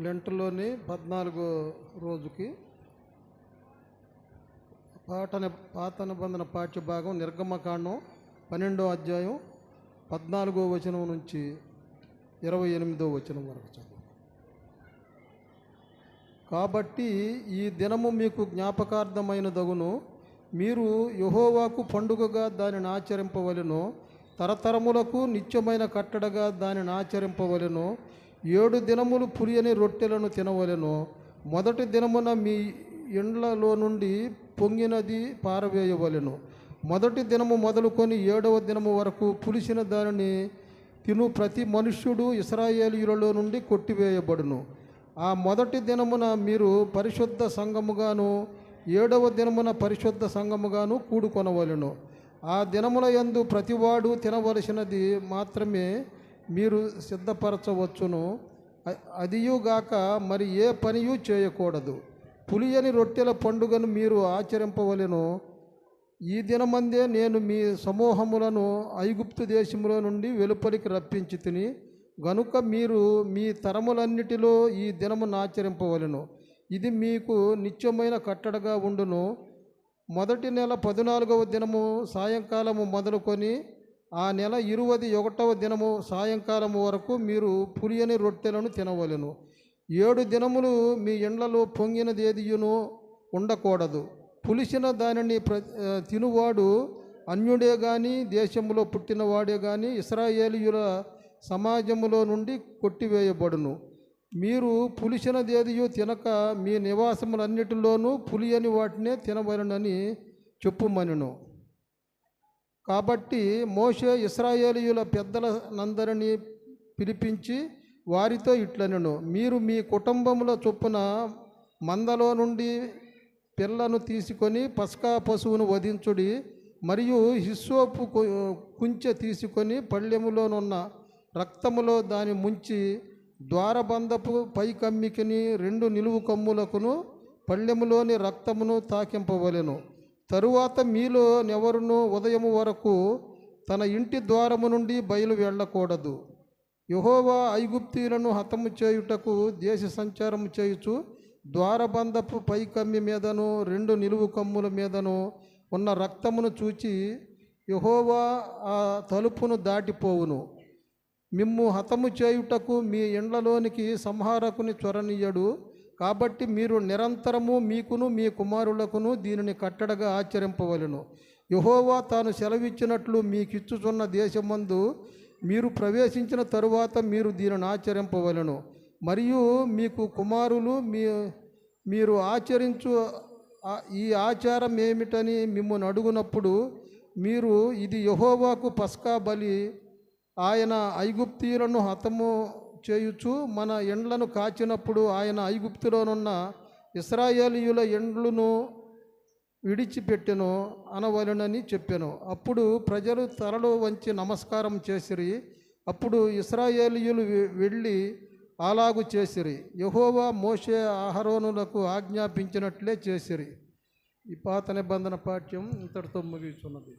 లెంట్లోని 14 రోజుకి పాత నిబంధన పాఠ్యభాగం నిర్గమకాండం 12వ అధ్యాయం 14వ వచనం నుంచి 28వ వచనం వరకు చదువు. కాబట్టి ఈ దినము మీకు జ్ఞాపకార్థమైనదగును, మీరు యెహోవాకు పండుగగా దానిని ఆచరింపవలెను, తరతరములకు నిత్యమైన కట్టడగా దానిని ఆచరింపవలెను. 7 దినములు పులియని రొట్టెలను తినవలెను. మొదటి దినమున మీ ఇండ్లలో నుండి పొంగినది పారవేయవలెను. మొదటి దినము మొదలుకొని 7వ దినము వరకు పులిసిన దానిని తిను ప్రతి మనుష్యుడు ఇశ్రాయేలీయులలో నుండి కొట్టివేయబడును. ఆ మొదటి దినమున మీరు పరిశుద్ధ సంఘముగాను 7వ దినమున పరిశుద్ధ సంఘముగాను కూడుకొనవలెను. ఆ దినముల యందు ప్రతివాడు తినవలసినది మాత్రమే మీరు సిద్ధపరచవచ్చును, అదియుగాక మరి ఏ పనియూ చేయకూడదు. పులియని రొట్టెల పండుగను మీరు ఆచరింపవలెను. ఈ దినమందే నేను మీ సమూహములను ఐగుప్తు దేశములో నుండి వెలుపలికి రప్పించి తిని గనుక మీరు మీ తరములన్నిటిలో ఈ దినమును ఆచరింపవలెను. ఇది మీకు నిత్యమైన కట్టడగా ఉండును. మొదటి నెల 14వ దినము సాయంకాలము మొదలుకొని ఆ నెల 21వ దినము సాయంకాలము వరకు మీరు పులియని రొట్టెలను తినవలెను. 7 దినములు మీ ఇండ్లలో పొంగినదేదియును ఉండకూడదు. పులిసిన దానిని తినువాడు అన్యుడే గాని దేశంలో పుట్టినవాడే గాని ఇశ్రాయేలీయుల సమాజములో నుండి కొట్టివేయబడును. మీరు పులిసినదేదియు తినక మీ నివాసములన్నిటిలోనూ పులియని వాటినే తినవలెనని చెప్పుమనెను. కాబట్టి మోషే ఇశ్రాయేలీయుల పెద్దలందరినీ పిలిపించి వారితో ఇట్లనెను, మీరు మీ కుటుంబముల చొప్పున మందలో నుండి పిల్లను తీసుకొని పస్కా పశువును వధించుడి. మరియు హిస్సోపు కుంచె తీసుకొని పళ్ళెములోనున్న రక్తములో దాని ముంచి ద్వారబంధపు పైకమ్మికిని 2 నిలువు కమ్ములకును పళ్ళెములోని రక్తమును తాకింపవలెను. తరువాత మీలో నెవరును ఉదయము వరకు తన ఇంటి ద్వారము నుండి బయలు వెళ్ళకూడదు. యెహోవా ఐగుప్తీయులను హతము చేయుటకు దేశ సంచారము చేయుచు ద్వారబంధపు పైకమ్మి మీదను 2 నిలువు కమ్ముల మీదను ఉన్న రక్తమును చూచి యెహోవా ఆ తలుపును దాటిపోవును. మిమ్ము హతము చేయుటకు మీ ఇండ్లలోనికి సంహారకుని చొరనీయడు. కాబట్టి మీరు నిరంతరము మీకును మీ కుమారులకును దీనిని కట్టడగా ఆచరింపవలెను. యెహోవా తాను సెలవిచ్చినట్లు మీకిచ్చుచున్న దేశమందు మీరు ప్రవేశించిన తరువాత మీరు దీనిని ఆచరింపవలెను. మరియు మీకు కుమారులు మీరు ఆచరించు ఈ ఆచారం ఏమిటని మిమ్మల్ని అడుగునప్పుడు మీరు ఇది యెహోవాకు పస్కా బలి, ఆయన ఐగుప్తీయులను హతము చేయుచు మన ఎండ్లను కాచినప్పుడు ఆయన ఐగుప్తులోనున్న ఇశ్రాయేలీయుల ఎండ్లను విడిచిపెట్టెను అనవలెనని చెప్పెను. అప్పుడు ప్రజలు తలలు వంచి నమస్కారం చేసిరి. అప్పుడు ఇశ్రాయేలీయులు వెళ్ళి అలాగు చేసిరి. యెహోవా మోషే అహరోనులకు ఆజ్ఞాపించినట్లే చేసిరి. ఈ పాత నిబంధన పాఠ్యం ఇంతటితో ముగిస్తున్నది.